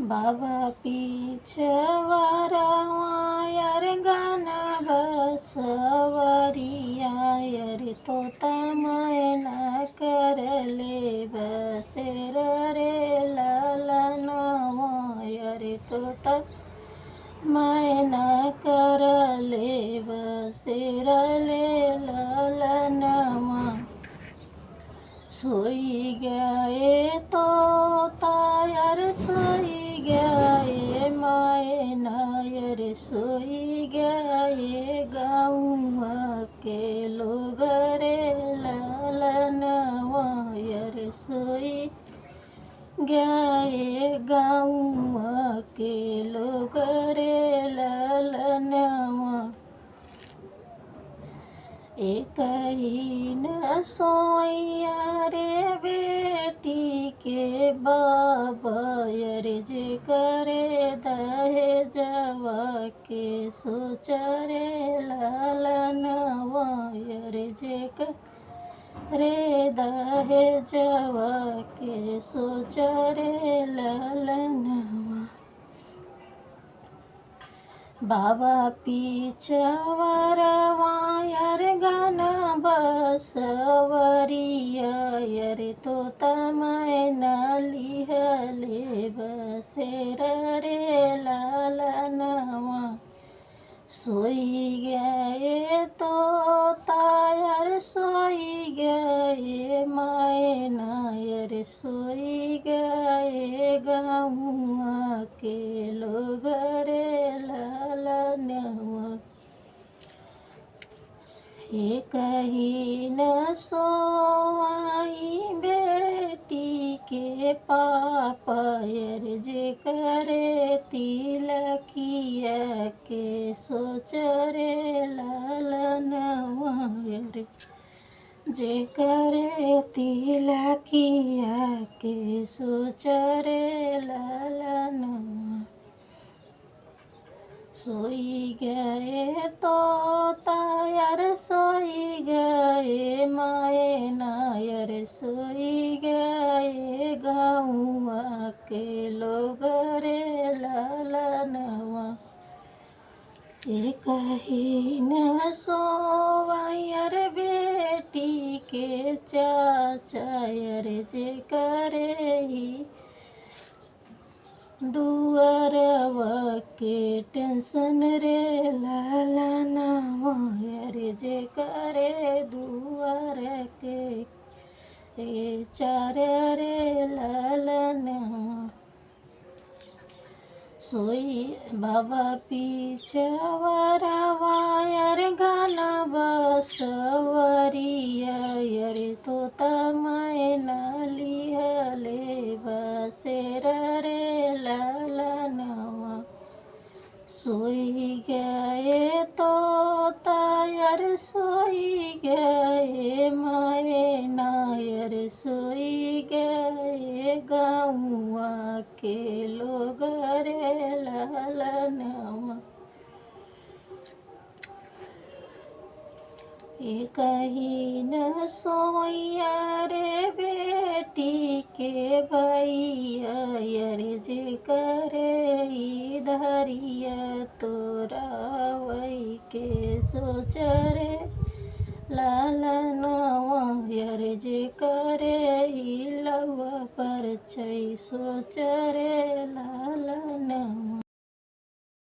बाबा पिछवारावायर गाना बसवरिया यर तोता मैना कर ले बसेर रे लालनवा यर तोता मैना कर ले बसेर ले लालनवा सोई गए तो तायर सोई गए मैना यर सोई गए गाँव के लोग रे लालनवा यर सोई गए गाँव के लोग रे लालनवा एक ही न सोया रे बेटी के बाबा यर जे करे दहेजवा के सोच रे लालनवा यर जे करे दहेजवा के सोच रे लालनवा बाबा पिछवारावायर गाना बसवरिया यर तोता मैना लिहले बसेर रे लालनवा सोई गए तो तायर सोई गए मैना यर सोई गए गाँव के लोग रे लालनवा एक ही न सोई बेटी के पापा यर जे करे तिलकिया के सोच रे लालनवा यर जे करे तिलकिया के सोच रे लालनवा सोई गए तो तायर सोई गए मैना यर सोई गए गाँव के लोग रे लालनवा एक ही न सोवायर बेटी के चाचा यर जे करे ही दुआरवा के टेंशन रे लालनवा यर जे करे दुआर के चार रे लालनवा सोई बाबा पिछवारावायर गाना बसवरिया यर तोता मैना लिहले बसेर रे लालनवा सोई गए तो तायर सोई गए मैना यर सोई गए गाँव के लोग रे लालनवा एक ही न सोया रे बेटी के भैया यर जे करे धरिया तोरा वही के सोच रे लालनवा यर जे करे लवा पर सोच रे लालन